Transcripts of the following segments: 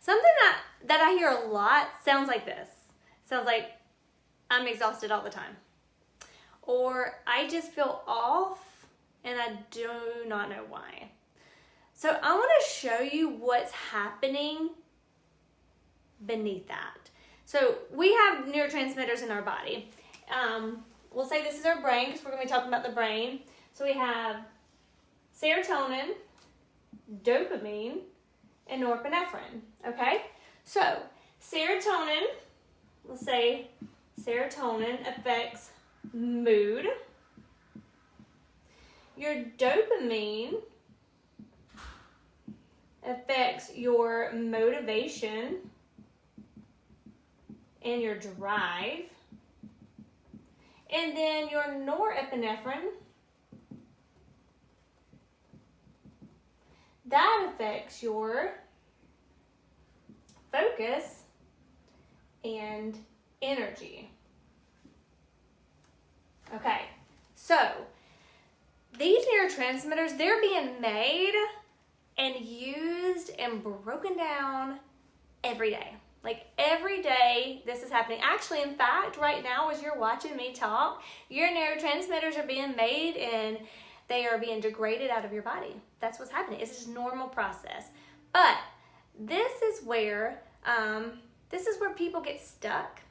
Something that I hear a lot sounds like this. Sounds like I'm exhausted all the time. Or I just feel off and I do not know why. So I want to show you what's happening beneath that. So we have neurotransmitters in our body. We'll say this is our brain because we're going to be talking about the brain. So we have serotonin, dopamine, and norepinephrine, okay? So serotonin, let's say serotonin affects mood. Your dopamine affects your motivation and your drive. And then your norepinephrine, that affects your focus and energy. Okay, so these neurotransmitters, they're being made and used and broken down every day. Like every day this is happening. Actually, in fact, right now as you're watching me talk, your neurotransmitters are being made and they are being degraded out of your body. That's what's happening. It's just a normal process. But this is where people get stuck,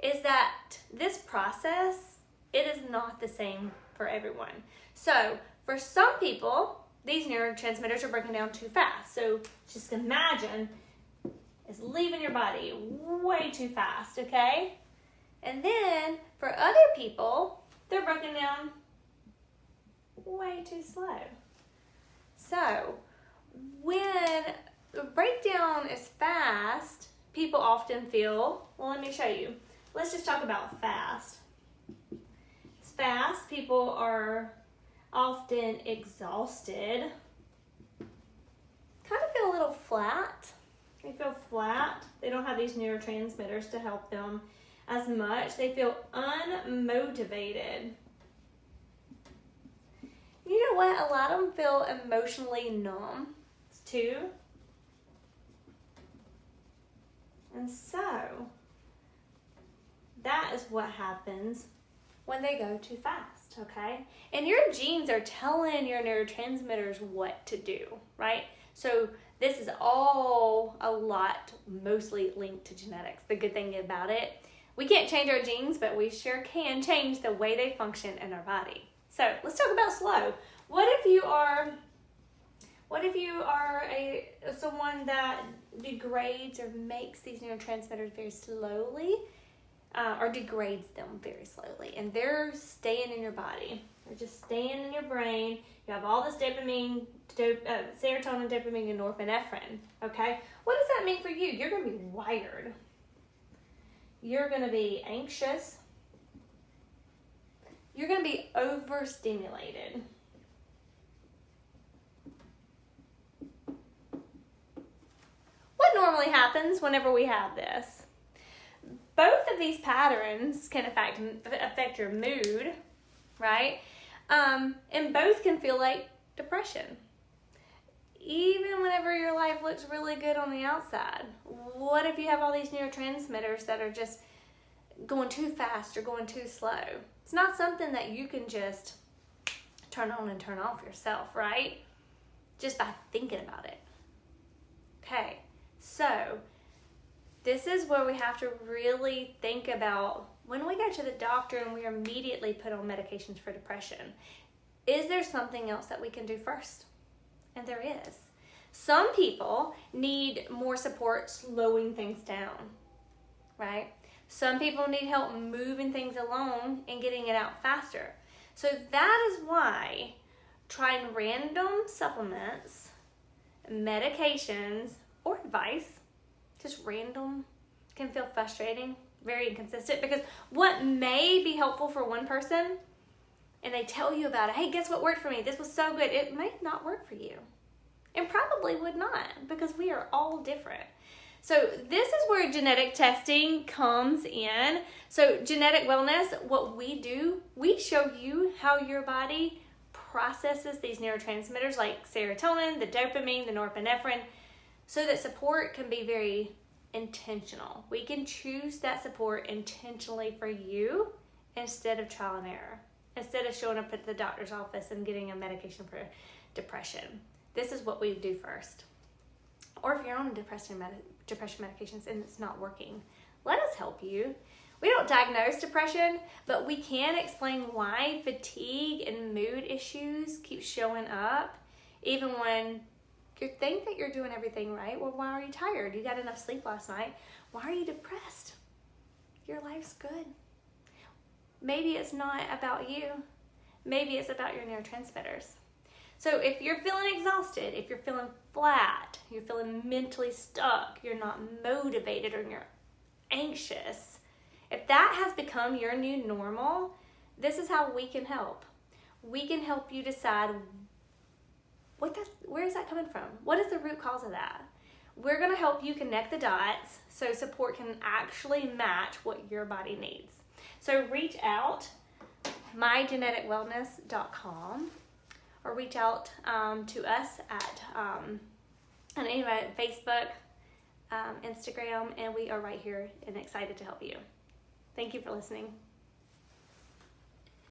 is that this process, it is not the same for everyone. So for some people, these neurotransmitters are breaking down too fast. So just imagine it's leaving your body way too fast, okay? And then for other people, they're broken down way too slow. So when the breakdown is fast, people often feel, well, let me show you. Let's just talk about fast. It's fast, people are often exhausted, kind of feel a little flat. They feel flat. They don't have these neurotransmitters to help them as much. They feel unmotivated. You know what? A lot of them feel emotionally numb too. And so that is what happens when they go too fast, okay? And your genes are telling your neurotransmitters what to do, right? So this is all mostly linked to genetics. The good thing about it, we can't change our genes, but we sure can change the way they function in our body. So let's talk about slow. What if you are someone that degrades or makes these neurotransmitters very slowly, or degrades them very slowly, and they're staying in your body. They're just staying in your brain. You have all this dopamine, serotonin, dopamine, and norepinephrine, okay? What does that mean for you? You're going to be wired. You're going to be anxious. You're going to be overstimulated. What normally happens whenever we have this? Both of these patterns can affect your mood, right? And both can feel like depression. Even whenever your life looks really good on the outside, what if you have all these neurotransmitters that are just going too fast or going too slow? It's not something that you can just turn on and turn off yourself, right? Just by thinking about it. Okay, so this is where we have to really think about when we go to the doctor and we are immediately put on medications for depression. Is there something else that we can do first? And there is. Some people need more support slowing things down, right? Some people need help moving things along and getting it out faster. So that is why trying random supplements, medications, or advice, just random, can feel frustrating, very inconsistent, because what may be helpful for one person, and they tell you about it, hey, guess what worked for me? This was so good. It may not work for you. And probably would not, because we are all different. So this is where genetic testing comes in. So genetic wellness, what we do, we show you how your body processes these neurotransmitters like serotonin, the dopamine, the norepinephrine, so that support can be very intentional. We can choose that support intentionally for you instead of trial and error, instead of showing up at the doctor's office and getting a medication for depression. This is what we do first. Or if you're on depression medications and it's not working, let us help you. We don't diagnose depression, but we can explain why fatigue and mood issues keep showing up even when you think that you're doing everything right. Well, why are you tired? You got enough sleep last night. Why are you depressed? Your life's good. Maybe it's not about you. Maybe it's about your neurotransmitters. So if you're feeling exhausted, if you're feeling flat, you're feeling mentally stuck, you're not motivated, or you're anxious, if that has become your new normal, this is how we can help. We can help you decide where is that coming from? What is the root cause of that? We're going to help you connect the dots so support can actually match what your body needs. So reach out, mygeneticwellness.com, or reach out to us at Facebook, Instagram, and we are right here and excited to help you. Thank you for listening.